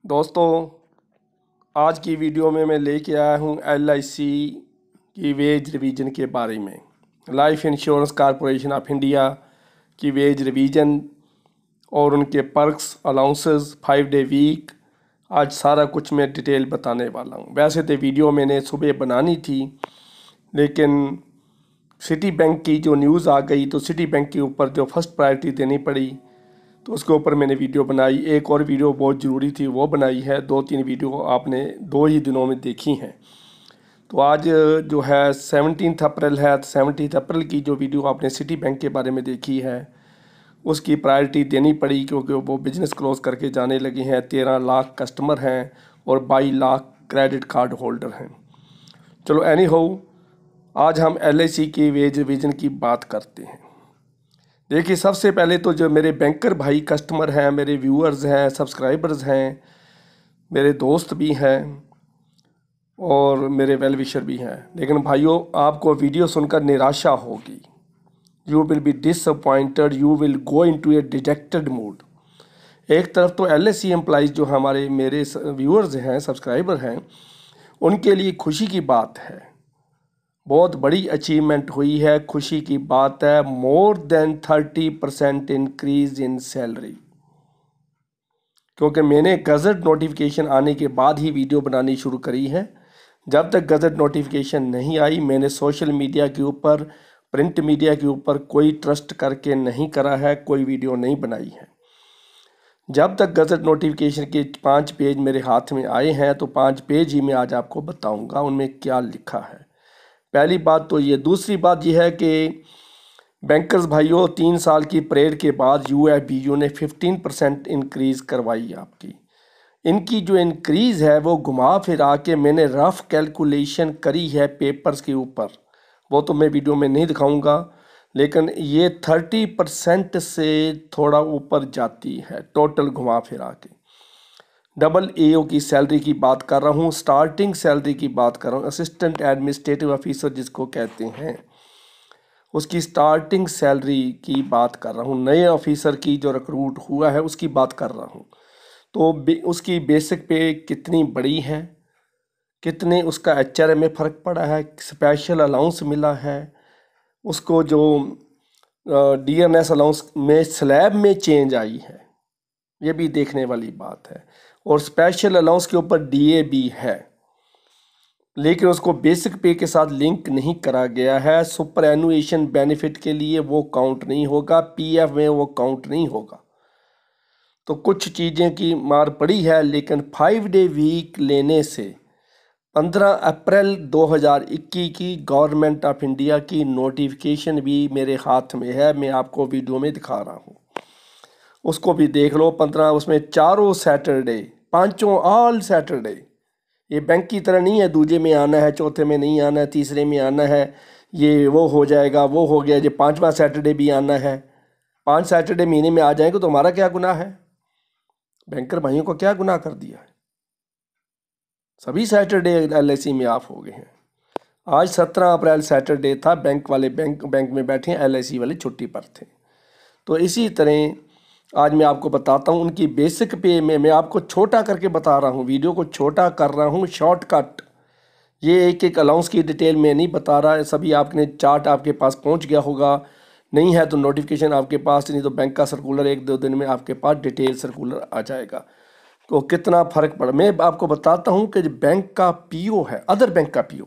दोस्तों, आज की वीडियो में मैं लेके आया हूँ LIC की वेज रिवीजन के बारे में। Life insurance corporation of India की वेज रिवीजन और उनके पर्क्स, अलाउंसेस, 5 डे वीक, आज सारा कुछ मैं डिटेल बताने वाला हूँ। वैसे तो वीडियो मैंने सुबह बनानी थी, लेकिन सिटी बैंक की जो न्यूज़ आ गई तो सिटी बैंक के ऊपर जो फर्स्ट प्रायोरिटी देनी पड़ी, तो उसके ऊपर मैंने वीडियो बनाई। एक और वीडियो बहुत ज़रूरी थी, वो बनाई है। 2-3 वीडियो आपने 2 ही दिनों में देखी हैं। तो आज जो है 17 अप्रैल है, तो 17 अप्रैल की जो वीडियो आपने सिटी बैंक के बारे में देखी है, उसकी प्रायोरिटी देनी पड़ी, क्योंकि वो बिज़नेस क्लोज करके जाने लगे हैं। 13 लाख कस्टमर हैं और 22 लाख क्रेडिट कार्ड होल्डर हैं। चलो एनी हो, आज हम LIC की वेज रिवीजन की बात करते हैं। देखिए, सबसे पहले तो जो मेरे बैंकर भाई कस्टमर हैं, मेरे व्यूअर्स हैं, सब्सक्राइबर्स हैं, मेरे दोस्त भी हैं और मेरे वेल विशर भी हैं। लेकिन भाइयों, आपको वीडियो सुनकर निराशा होगी। You will be disappointed, you will go into A dejected mood. एक तरफ तो LIC एम्प्लॉइज़ जो हमारे मेरे व्यूअर्स हैं, सब्सक्राइबर हैं, उनके लिए खुशी की बात है, बहुत बड़ी अचीवमेंट हुई है, खुशी की बात है। More than 30% increase in salary. क्योंकि मैंने गज़ट नोटिफिकेशन आने के बाद ही वीडियो बनानी शुरू करी है। जब तक गज़ट नोटिफिकेशन नहीं आई, मैंने सोशल मीडिया के ऊपर, प्रिंट मीडिया के ऊपर कोई ट्रस्ट करके नहीं करा है, कोई वीडियो नहीं बनाई है। जब तक गज़ट नोटिफिकेशन के 5 पेज मेरे हाथ में आए हैं, तो 5 पेज ही मैं आज आपको बताऊंगा उनमें क्या लिखा है। पहली बात तो ये। दूसरी बात यह है कि बैंकर्स भाइयों, 3 साल की परेड के बाद UFBU ने 15% इंक्रीज़ करवाई आपकी। इनकी जो इंक्रीज़ है वो घुमा फिरा के मैंने रफ कैलकुलेशन करी है पेपर्स के ऊपर, वो तो मैं वीडियो में नहीं दिखाऊंगा, लेकिन ये 30% से थोड़ा ऊपर जाती है टोटल घुमा फिरा के। डबल AO की सैलरी की बात कर रहा हूँ, स्टार्टिंग सैलरी की बात कर रहा हूँ, असिस्टेंट एडमिनिस्ट्रेटिव ऑफिसर जिसको कहते हैं, उसकी स्टार्टिंग सैलरी की बात कर रहा हूँ। नए ऑफिसर की जो रिक्रूट हुआ है उसकी बात कर रहा हूँ। तो उसकी बेसिक पे कितनी बड़ी है, कितने उसका HRA में फ़र्क पड़ा है, स्पेशल अलाउंस मिला है उसको, जो DNS अलाउंस में स्लैब में चेंज आई है, ये भी देखने वाली बात है। और स्पेशल अलाउंस के ऊपर DA भी है, लेकिन उसको बेसिक पे के साथ लिंक नहीं करा गया है। सुपर एनुएशन बेनिफिट के लिए वो काउंट नहीं होगा, PF में वो काउंट नहीं होगा। तो कुछ चीज़ें की मार पड़ी है, लेकिन 5 डे वीक लेने से 15 अप्रैल 2021 की गवर्नमेंट ऑफ इंडिया की नोटिफिकेशन भी मेरे हाथ में है, मैं आपको वीडियो में दिखा रहा हूँ, उसको भी देख लो। 15 उसमें चारों सैटरडे, पांचों ऑल सैटरडे। ये बैंक की तरह नहीं है दूजे में आना है, चौथे में नहीं आना है, तीसरे में आना है, ये वो हो जाएगा, वो हो गया, ये 5वां सैटरडे भी आना है। 5 सैटरडे महीने में आ जाएंगे तो हमारा क्या गुनाह है? बैंकर भाइयों को क्या गुनाह कर दिया है? सभी सैटरडे LIC में ऑफ हो गए हैं। आज 17 अप्रैल सैटरडे था, बैंक वाले बैंक में बैठे हैं, LIC वाले छुट्टी पर थे। तो इसी तरह आज मैं आपको बताता हूँ उनकी बेसिक पे में। मैं आपको छोटा करके बता रहा हूँ, वीडियो को छोटा कर रहा हूँ, शॉर्टकट। ये एक एक अलाउंस की डिटेल में नहीं बता रहा है। सभी आपने चार्ट आपके पास पहुँच गया होगा, नहीं है तो नोटिफिकेशन आपके पास, नहीं तो बैंक का सर्कुलर 1-2 दिन में आपके पास डिटेल सर्कुलर आ जाएगा। तो कितना फ़र्क पड़ा मैं आपको बताता हूँ कि जो बैंक का PO है, अदर बैंक का PO,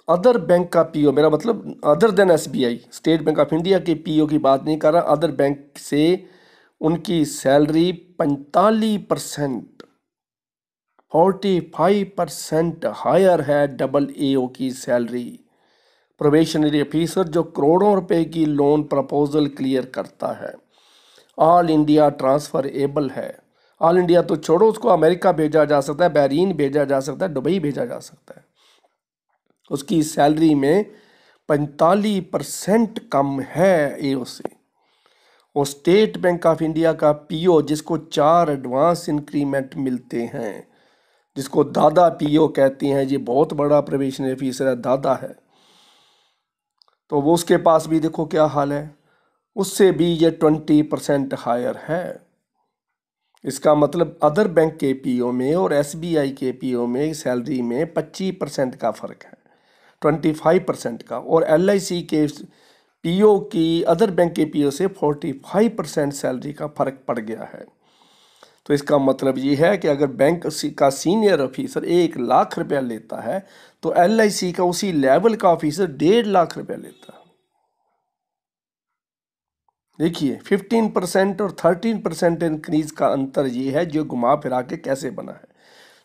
अदर बैंक का PO, मेरा मतलब other than SBI, state bank of India के PO की बात नहीं कर रहा, अदर बैंक से उनकी सैलरी 45%, 45% हायर है डबल AO की सैलरी। प्रोबेशनरी ऑफिसर जो करोड़ों रुपए की लोन प्रपोजल क्लियर करता है, ऑल इंडिया ट्रांसफ़र एबल है। ऑल इंडिया तो छोड़ो, उसको अमेरिका भेजा जा सकता है, बहरीन भेजा जा सकता है, दुबई भेजा जा सकता है। उसकी सैलरी में 45% कम है AO से। और स्टेट बैंक ऑफ इंडिया का PO जिसको 4 एडवांस इंक्रीमेंट मिलते हैं, जिसको दादा PO कहते हैं, ये बहुत बड़ा प्रोबेशनरी ऑफिसर है, दादा है, तो वो उसके पास भी देखो क्या हाल है, उससे भी ये 20% हायर है। इसका मतलब अदर बैंक के पीओ में और एसबीआई के पीओ में सैलरी में 25% का फ़र्क है, 25% का। और एलआईसी के पीओ की अदर बैंक के पीओ से 45% सैलरी का फ़र्क पड़ गया है। तो इसका मतलब ये है कि अगर बैंक का सीनियर ऑफिसर 1 लाख रुपया लेता है तो एलआईसी का उसी लेवल का ऑफिसर 1.5 लाख रुपया लेता है। देखिए 15% और 13% इंक्रीज का अंतर ये है जो घुमा फिरा के कैसे बना है।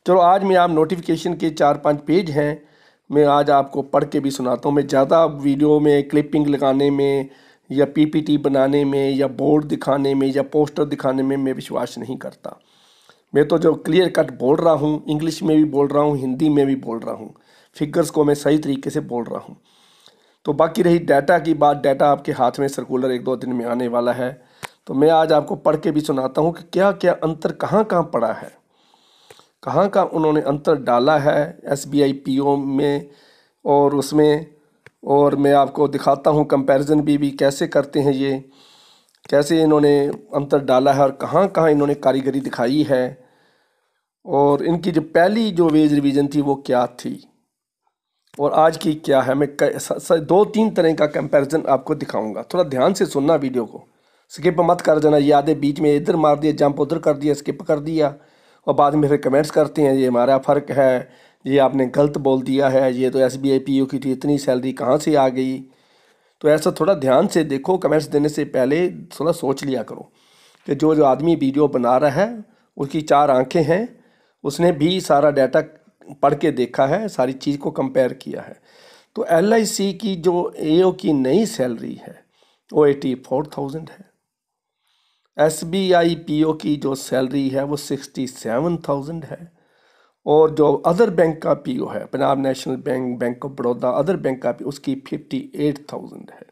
चलो आज मैं आप नोटिफिकेशन के 4-5 पेज हैं, मैं आज आपको पढ़ के भी सुनाता हूँ। मैं ज़्यादा वीडियो में क्लिपिंग लगाने में या पीपीटी बनाने में या बोर्ड दिखाने में या पोस्टर दिखाने में मैं विश्वास नहीं करता। मैं तो जो क्लियर कट बोल रहा हूँ, इंग्लिश में भी बोल रहा हूँ, हिंदी में भी बोल रहा हूँ, फिगर्स को मैं सही तरीके से बोल रहा हूँ। तो बाकी रही डाटा की बात, डाटा आपके हाथ में सर्कुलर 1-2 दिन में आने वाला है, तो मैं आज आपको पढ़ के भी सुनाता हूँ कि क्या क्या अंतर कहाँ कहाँ पड़ा है, कहाँ कहाँ उन्होंने अंतर डाला है एसबीआई पीओ में और उसमें। और मैं आपको दिखाता हूँ कंपैरिजन भी कैसे करते हैं ये, कैसे इन्होंने अंतर डाला है और कहाँ कहाँ इन्होंने कारीगरी दिखाई है, और इनकी जो पहली जो वेज रिवीजन थी वो क्या थी और आज की क्या है। मैं 2-3 तरह का कंपैरिजन आपको दिखाऊंगा, थोड़ा ध्यान से सुनना वीडियो को, स्किप मत कर देना। ये आधे बीच में इधर मार दिया, जंप उधर कर दिया, स्किप कर दिया और बाद में फिर कमेंट्स करते हैं ये हमारा फ़र्क है, ये आपने गलत बोल दिया है, ये तो एसबीआई पीओ की थी, इतनी सैलरी कहाँ से आ गई। तो ऐसा थोड़ा ध्यान से देखो, कमेंट्स देने से पहले थोड़ा सोच लिया करो कि जो जो आदमी वीडियो बना रहा है उसकी 4 आंखें हैं, उसने भी सारा डाटा पढ़ के देखा है, सारी चीज़ को कंपेयर किया है। तो एलआईसी की जो एओ की नई सैलरी है वो 84,000 है। एसबीआई पीओ की जो सैलरी है वो 67,000 है। और जो अदर बैंक का पीओ है, Punjab national bank, bank of Baroda, other bank का पीओ, उसकी 58,000 है।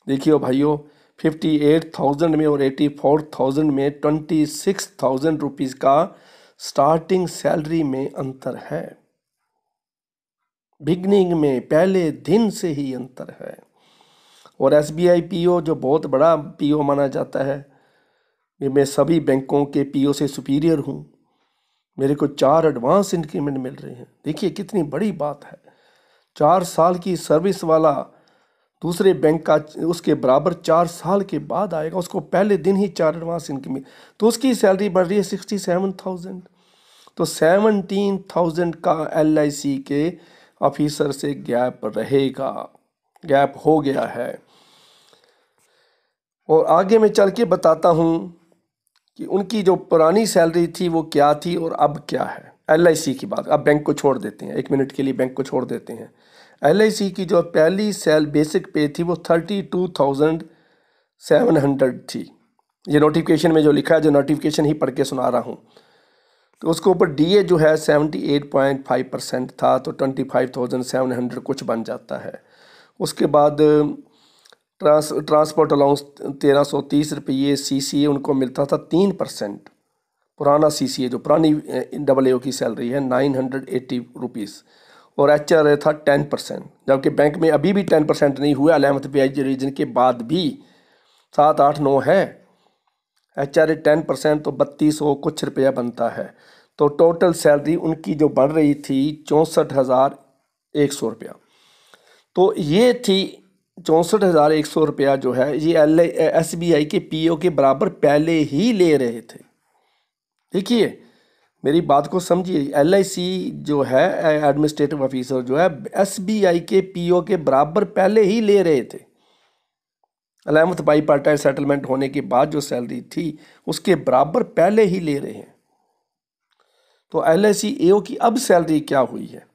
देखिए भाइयों, 58,000 में और 84,000 में 26,000 रुपीज़ का स्टार्टिंग सैलरी में अंतर है। बिगनिंग में पहले दिन से ही अंतर है। और एसबीआई पीओ जो बहुत बड़ा पीओ माना जाता है, मैं सभी बैंकों के पीओ से सुपीरियर हूँ, मेरे को 4 एडवांस इंक्रीमेंट मिल रहे हैं। देखिए कितनी बड़ी बात है। 4 साल की सर्विस वाला दूसरे बैंक का उसके बराबर 4 साल के बाद आएगा, उसको पहले दिन ही 4 एडवांस इंक्रीमेंट, तो उसकी सैलरी बढ़ रही है 67,000। तो 17,000 का एलआईसी के ऑफिसर से गैप रहेगा, गैप हो गया है। और आगे मैं चल के बताता हूँ कि उनकी जो पुरानी सैलरी थी वो क्या थी और अब क्या है। एलआईसी की बात, अब बैंक को छोड़ देते हैं, 1 मिनट के लिए बैंक को छोड़ देते हैं। एलआईसी की जो पहली बेसिक पे थी वो 32,700 थी। ये नोटिफिकेशन में जो लिखा है, जो नोटिफिकेशन ही पढ़ के सुना रहा हूँ। तो उसके ऊपर डीए जो है 78.5% था, तो 25,700 कुछ बन जाता है। उसके बाद ट्रांसपोर्ट अलाउंस 1,330 रुपये, सीसीए उनको मिलता था 3%। पुराना सीसीए जो पुरानी AA की सैलरी है 980 रुपीज़, और एचआरए था 10%, जबकि बैंक में अभी भी 10% नहीं हुआ। 11th पे रीजन के बाद भी 7, 8, 9 है। एचआरए 10% तो 3200 कुछ रुपया बनता है। तो टोटल सैलरी उनकी जो बढ़ रही थी 64,100 रुपया। तो ये थी 64,100 रुपया जो है ये एसबीआई के पीओ के बराबर पहले ही ले रहे थे। देखिए मेरी बात को समझिए, एलआईसी जो है एडमिनिस्ट्रेटिव ऑफिसर जो है एसबीआई के पीओ के बराबर पहले ही ले रहे थे। 11th बाई पार्टाइट सेटलमेंट होने के बाद जो सैलरी थी उसके बराबर पहले ही ले रहे हैं। तो एलआईसी एओ की अब सैलरी क्या हुई है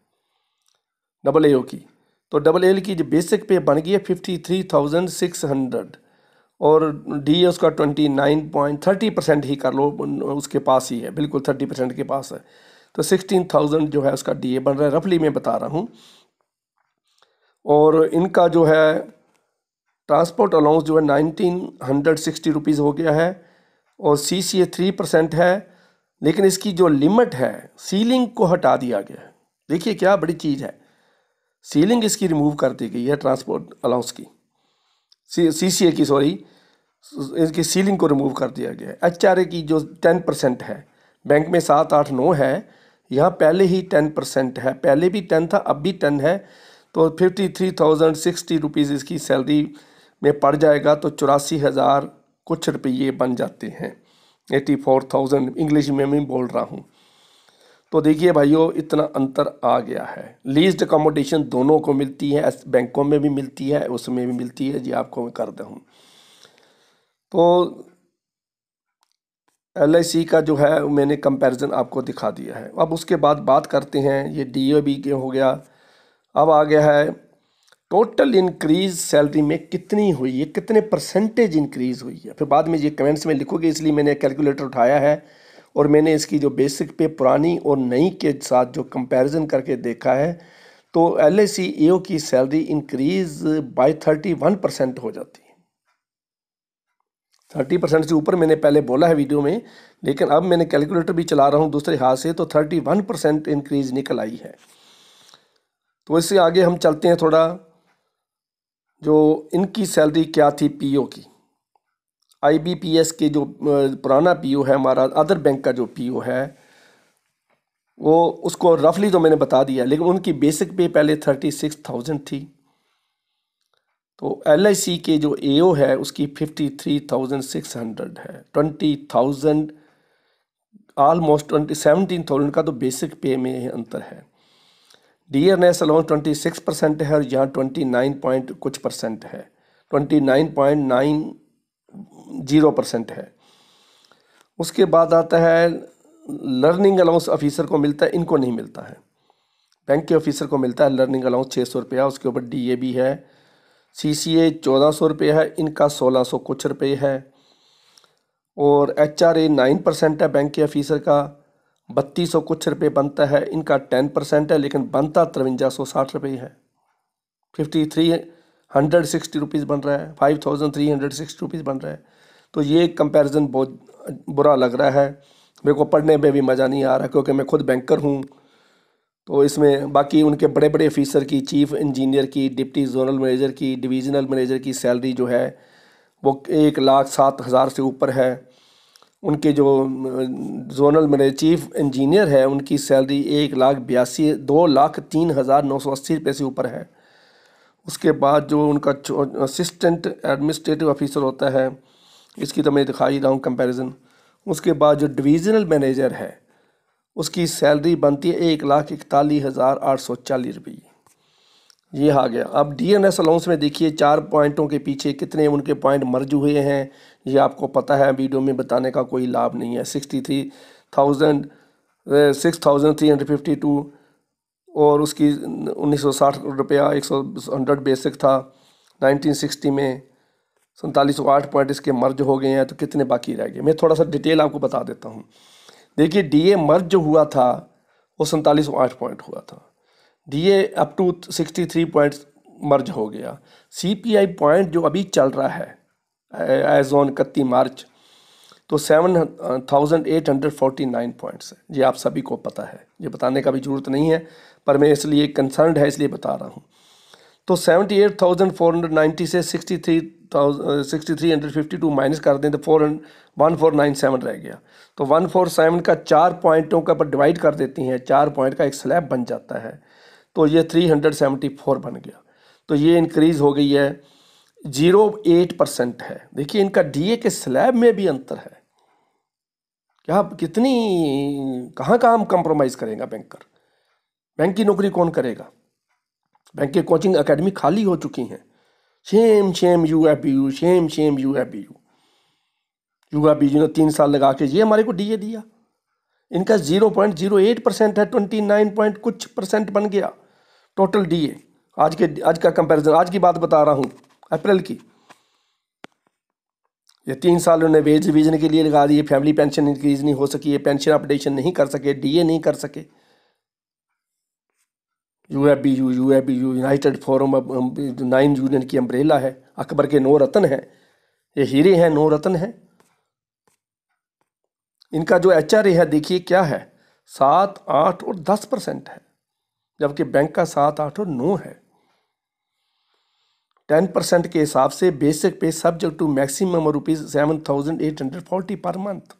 AA की, तो AA की जो बेसिक पे बन गई है 53,600 और डी उसका 29.30% ही कर लो, उसके पास ही है, बिल्कुल 30% के पास है। तो 16,000 जो है उसका डीए बन रहा है, रफली मैं बता रहा हूँ। और इनका जो है ट्रांसपोर्ट अलाउंस जो है 1,960 रुपीज़ हो गया है और सीसीए 3% है, लेकिन इसकी जो लिमिट है सीलिंग को हटा दिया गया है। देखिए क्या बड़ी चीज़ है, सीलिंग इसकी रिमूव कर दी गई है ट्रांसपोर्ट अलाउंस की, सीसीए की, सॉरी इसकी सीलिंग को रिमूव कर दिया गया है। HRA की जो 10% है, बैंक में 7, 8, 9 है, यहाँ पहले ही 10% है, पहले भी 10 था, अब भी 10 है। तो 53,060 रुपीज़ इसकी सैलरी में पड़ जाएगा, तो 84,000 कुछ रुपये बन जाते हैं। 84,000 इंग्लिश में मैं बोल रहा हूँ। तो देखिए भाइयों, इतना अंतर आ गया है। लीज्ड अकोमोडेशन दोनों को मिलती है, बैंकों में भी मिलती है, उसमें भी मिलती है जी, आपको मैं कर दूँ। तो LIC का जो है मैंने कंपैरिजन आपको दिखा दिया है। अब उसके बाद बात करते हैं, ये DAB के हो गया। अब आ गया है टोटल इंक्रीज सैलरी में कितनी हुई है, कितने परसेंटेज इंक्रीज हुई है। फिर बाद में ये कमेंट्स में लिखोगे, इसलिए मैंने कैलकुलेटर उठाया है और मैंने इसकी जो बेसिक पे पुरानी और नई के साथ जो कंपैरिजन करके देखा है, तो LIC AO की सैलरी इंक्रीज बाय 31% हो जाती है। 30% से ऊपर मैंने पहले बोला है वीडियो में, लेकिन अब मैंने कैलकुलेटर भी चला रहा हूँ दूसरे हाथ से, तो 31% इंक्रीज निकल आई है। तो इससे आगे हम चलते हैं थोड़ा, जो इनकी सैलरी क्या थी PO की। IBPS के जो पुराना PO है हमारा, अदर बैंक का जो PO है, वो उसको रफली तो मैंने बता दिया, लेकिन उनकी बेसिक पे पहले 36,000 थी। तो LIC के जो AO है उसकी 53,600 है। 20,000 ऑलमोस्ट 17,000 का तो बेसिक पे में अंतर है। DNS अलाउंस 26% है और यहाँ 29 पॉइंट कुछ परसेंट है, 29.90% है। उसके बाद आता है लर्निंग अलाउंस ऑफिसर को मिलता है, इनको नहीं मिलता है। बैंक के ऑफिसर को मिलता है लर्निंग अलाउंस 600 रुपया, उसके ऊपर DAB है। CCA 1400 रुपये है, इनका 1600 कुछ रुपये है। और HRA 9% है बैंक के ऑफिसर का, 3200 कुछ रुपये बनता है, इनका 10% है, लेकिन बनता 5360 रुपये है। 5360 रुपीज़ बन रहा है, 5360 रुपीज़ बन रहा है। तो ये कंपैरिजन बहुत बुरा लग रहा है, मेरे को पढ़ने में भी मज़ा नहीं आ रहा, क्योंकि मैं खुद बैंकर हूँ। तो इसमें बाकी उनके बड़े बड़े ऑफिसर की, चीफ इंजीनियर की, डिप्टी जोनल मैनेजर की, डिवीज़नल मैनेजर की सैलरी जो है वो 1,07,000 से ऊपर है। उनके जो जोनल मैनेजर चीफ इंजीनियर है, उनकी सैलरी 2,03,980 रुपये से ऊपर है। उसके बाद जो उनका असिस्टेंट एडमिनिस्ट्रेटिव ऑफिसर होता है, इसकी तो मैं दिखा ही रहा हूँ कंपैरिजन। उसके बाद जो डिवीज़नल मैनेजर है, उसकी सैलरी बनती है 1,41,840 रुपये। ये आ गया। अब DNS अलाउंस में देखिए 4 पॉइंटों के पीछे कितने उनके पॉइंट मर्ज हुए हैं, ये आपको पता है, वीडियो में बताने का कोई लाभ नहीं है। 6,352 और उसकी 1960 रुपया 100 बेसिक था। 1960 में 4708 पॉइंट इसके मर्ज हो गए हैं, तो कितने बाकी रह गए, मैं थोड़ा सा डिटेल आपको बता देता हूँ। देखिए DA मर्ज जो हुआ था वो 4708 पॉइंट हुआ था। DA अप टू 63 पॉइंट्स मर्ज हो गया। CPI पॉइंट जो अभी चल रहा है एज ऑन 31 मार्च, तो 7,849 पॉइंट्स है। ये आप सभी को पता है, ये बताने का भी ज़रूरत नहीं है, पर मैं इसलिए कंसर्न्ड है इसलिए बता रहा हूँ। तो 78,490 से 63,352 माइनस कर दें तो 1497 रह गया। तो 147 का 4 पॉइंटों का पर डिवाइड कर देती हैं, 4 पॉइंट का एक स्लैब बन जाता है, तो ये 374 बन गया। तो ये इंक्रीज़ हो गई है, 0.8% है। देखिए इनका DA के स्लैब में भी अंतर है। क्या कितनी कहाँ हम कंप्रोमाइज़ करेगा बैंकर? बैंक की नौकरी कौन करेगा? बैंक के कोचिंग एकेडमी खाली हो चुकी हैं। Shem Shem UFBU, Shem Shem UFBU ने 3 साल लगा के ये हमारे को DA दिया। इनका 0.08% है, 29 पॉइंट कुछ परसेंट बन गया टोटल DA। आज का कंपैरिजन, आज की बात बता रहा हूँ, अप्रैल की। ये 3 साल उन्होंने वेज रिवीजन के लिए लगा दिए, फैमिली पेंशन इंक्रीज नहीं हो सकी है, पेंशन अपडेशन नहीं कर सके, DA नहीं कर सके। UFBU United forum of 9 union की अम्ब्रेला है, अकबर के 9 रत्न हैं, ये हीरे हैं, 9 रत्न हैं। इनका जो HRA है देखिए क्या है, 7, 8 और 10% है, जबकि बैंक का 7, 8 और 9 है। 10% के हिसाब से बेसिक पे subject to maximum ₹7,840 per month.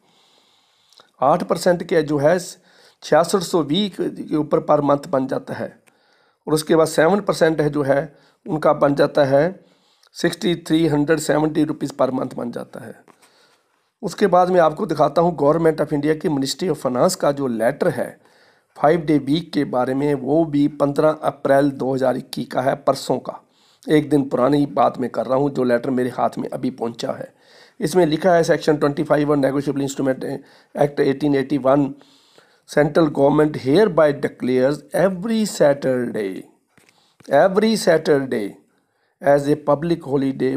8% के जो है 6620 के ऊपर पर मंथ बन जाता है। और उसके बाद 7% है जो है उनका बन जाता है ₹6,370 पर मंथ बन जाता है। उसके बाद मैं आपको दिखाता हूँ गवर्नमेंट ऑफ इंडिया की मिनिस्ट्री ऑफ फाइनेंस का जो लेटर है 5 डे वीक के बारे में, वो भी 15 अप्रैल 2021 का है, परसों का, एक दिन पुरानी बात मैं कर रहा हूँ, जो लेटर मेरे हाथ में अभी पहुँचा है। इसमें लिखा है सेक्शन 25 और negotiable instrument act 1881, central government hereby declares every Saturday as a public holiday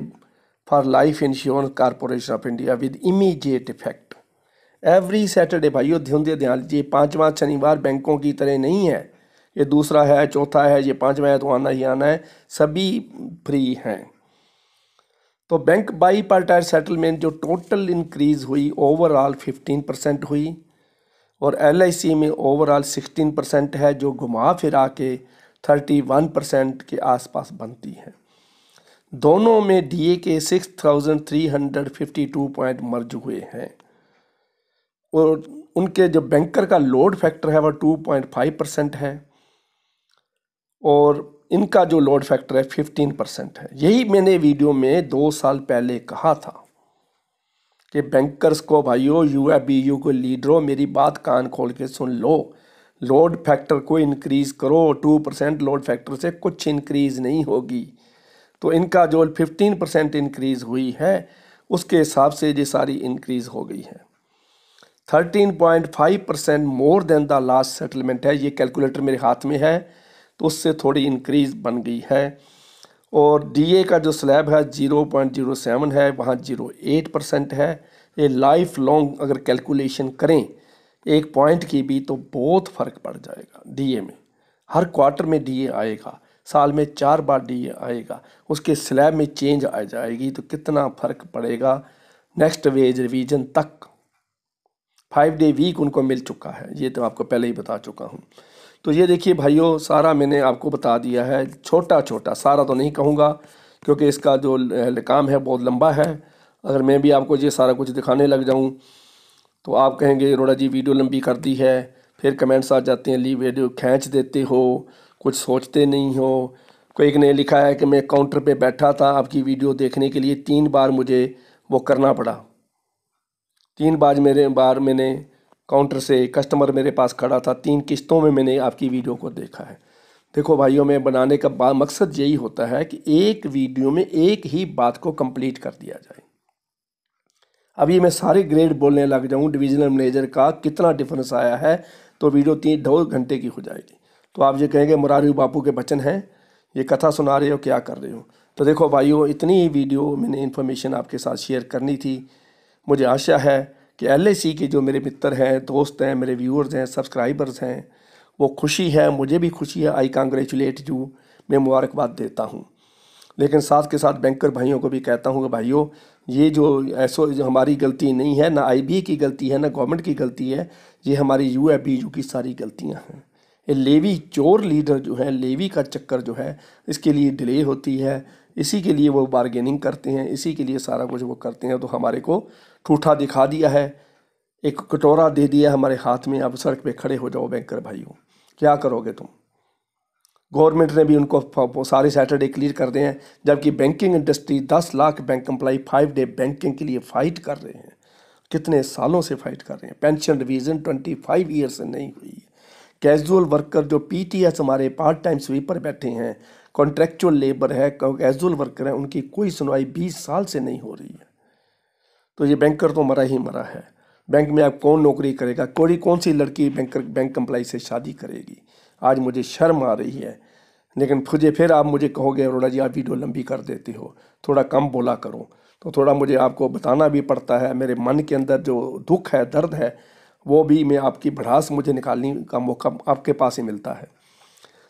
for life insurance corporation of India with immediate effect. Every Saturday भाइयों ध्यान दीजिए, 5वां शनिवार बैंकों की तरह नहीं है, ये दूसरा है, चौथा है, ये 5वां है तो आना ही आना है, सभी फ्री हैं। तो बैंक बाई पार्टाइड सेटलमेंट जो टोटल इंक्रीज हुई ओवरऑल 15% हुई, और LIC में ओवरऑल 16% है, जो घुमा फिरा के 31% के आसपास बनती है। दोनों में DA के 6,352 पॉइंट मर्ज हुए हैं, और उनके जो बैंकर का लोड फैक्टर है वह 2.5% है, और इनका जो लोड फैक्टर है 15% है। यही मैंने वीडियो में 2 साल पहले कहा था कि बैंकर्स को भाइयों, UFBU को लीडरों, मेरी बात कान खोल के सुन लो, लोड फैक्टर को इंक्रीज़ करो। 2% लोड फैक्टर से कुछ इंक्रीज़ नहीं होगी। तो इनका जो 15% इंक्रीज़ हुई है उसके हिसाब से ये सारी इंक्रीज़ हो गई है। 13.5% more than the last settlement है, ये कैलकुलेटर मेरे हाथ में है, तो उससे थोड़ी इंक्रीज़ बन गई है। और DA का जो स्लैब है 0.07 है, वहाँ 0.8% है। ये लाइफ लॉन्ग अगर कैलकुलेशन करें एक पॉइंट की भी तो बहुत फ़र्क पड़ जाएगा DA में। हर क्वार्टर में DA आएगा, साल में 4 बार DA आएगा, उसके स्लैब में चेंज आ जाएगी, तो कितना फ़र्क पड़ेगा नेक्स्ट वेज रिवीजन तक। 5 डे वीक उनको मिल चुका है, ये तो आपको पहले ही बता चुका हूँ। तो ये देखिए भाइयों, सारा मैंने आपको बता दिया है, छोटा छोटा, सारा तो नहीं कहूँगा क्योंकि इसका जो काम है बहुत लंबा है। अगर मैं भी आपको ये सारा कुछ दिखाने लग जाऊँ तो आप कहेंगे अरोड़ा जी वीडियो लंबी कर दी है, फिर कमेंट्स आ जाते हैं, ली वीडियो खींच देते हो, कुछ सोचते नहीं हो। कोई एक ने लिखा है कि मैं काउंटर पे बैठा था आपकी वीडियो देखने के लिए, 3 बार मुझे वो करना पड़ा, 3 बार मैंने काउंटर से कस्टमर मेरे पास खड़ा था, 3 किस्तों में मैंने आपकी वीडियो को देखा है। देखो भाइयों, मैं बनाने का मकसद यही होता है कि एक वीडियो में एक ही बात को कंप्लीट कर दिया जाए। अभी मैं सारे ग्रेड बोलने लग जाऊं डिविजनल मैनेजर का कितना डिफरेंस आया है तो वीडियो 2 घंटे की हो जाएगी। तो आप ये कहेंगे मुरारी बापू के बचन हैं, ये कथा सुना रहे हो, क्या कर रहे हो। तो देखो भाइयों, इतनी ही वीडियो मैंने इन्फॉर्मेशन आपके साथ शेयर करनी थी। मुझे आशा है कि LIC के जो मेरे मित्र हैं, दोस्त हैं, मेरे व्यूअर्स हैं, सब्सक्राइबर्स हैं, वो खुशी है, मुझे भी खुशी है। आई कांग्रेचुलेट यू, मैं मुबारकबाद देता हूँ। लेकिन साथ के साथ बैंकर भाइयों को भी कहता हूँ कि भाइयों, ये जो हमारी गलती नहीं है, ना IBA की गलती है, ना गवर्नमेंट की गलती है, ये हमारी UFBU की सारी गलतियाँ हैं। ये लेवी चोर लीडर जो है, लेवी का चक्कर जो है, इसके लिए डिले होती है, इसी के लिए वो बारगेनिंग करते हैं, इसी के लिए सारा कुछ वो करते हैं। तो हमारे को ठूठा दिखा दिया है, एक कटोरा दे दिया हमारे हाथ में, अब सड़क पे खड़े हो जाओ बैंकर भाइयों, क्या करोगे तुम। गवर्नमेंट ने भी उनको सारे सैटरडे क्लियर कर दिए हैं, जबकि banking industry 10 lakh bank employ 5 day banking के लिए फ़ाइट कर रहे हैं, कितने सालों से फ़ाइट कर रहे हैं। पेंशन रिवीजन 25 ईयर से नहीं हुई है। कैजुअल वर्कर जो PTS हमारे पार्ट टाइम स्वीपर बैठे हैं, कॉन्ट्रेक्चुअल लेबर है, कैजुअल वर्कर है, उनकी कोई सुनवाई 20 साल से नहीं हो रही है। तो ये बैंकर तो मरा ही मरा है। बैंक में अब कौन नौकरी करेगा, कौन सी लड़की बैंक एम्प्लॉय से शादी करेगी। आज मुझे शर्म आ रही है। लेकिन फिर आप मुझे कहोगे अरोड़ा जी आप वीडियो लंबी कर देते हो, थोड़ा कम बोला करो। तो थोड़ा मुझे आपको बताना भी पड़ता है, मेरे मन के अंदर जो दुख है, दर्द है, वो भी मैं आपकी भड़ास मुझे निकालने का मौका आपके पास ही मिलता है।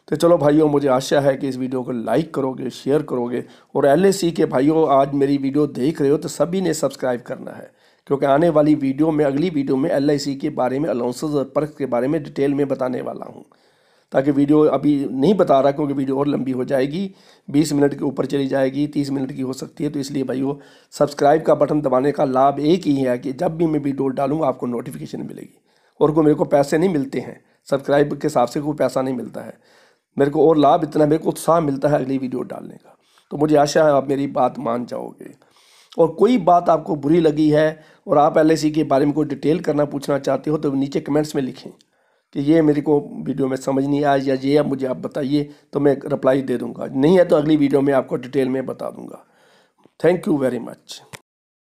तो चलो भाइयों, मुझे आशा है कि इस वीडियो को लाइक करोगे, शेयर करोगे, और LIC के भाइयों आज मेरी वीडियो देख रहे हो तो सभी ने सब्सक्राइब करना है, क्योंकि आने वाली वीडियो में, अगली वीडियो में LIC के बारे में, अलाउंसेस और पर्क के बारे में डिटेल में बताने वाला हूँ। ताकि वीडियो अभी नहीं बता रहा क्योंकि वीडियो और लंबी हो जाएगी, 20 मिनट के ऊपर चली जाएगी, 30 मिनट की हो सकती है। तो इसलिए भाइयों सब्सक्राइब का बटन दबाने का लाभ एक ही है कि जब भी मैं वीडियो डालूंगा आपको नोटिफिकेशन मिलेगी। और मेरे को पैसे नहीं मिलते हैं, सब्सक्राइब के हिसाब से कोई पैसा नहीं मिलता है मेरे को, और लाभ इतना मेरे को उत्साह मिलता है अगली वीडियो डालने का। तो मुझे आशा है आप मेरी बात मान जाओगे। और कोई बात आपको बुरी लगी है और आप LIC के बारे में कोई डिटेल करना पूछना चाहते हो तो नीचे कमेंट्स में लिखें कि ये मेरे को वीडियो में समझ नहीं आया या ये मुझे आप बताइए, तो मैं रिप्लाई दे दूंगा। नहीं है तो अगली वीडियो में आपको डिटेल में बता दूंगा। Thank you very much.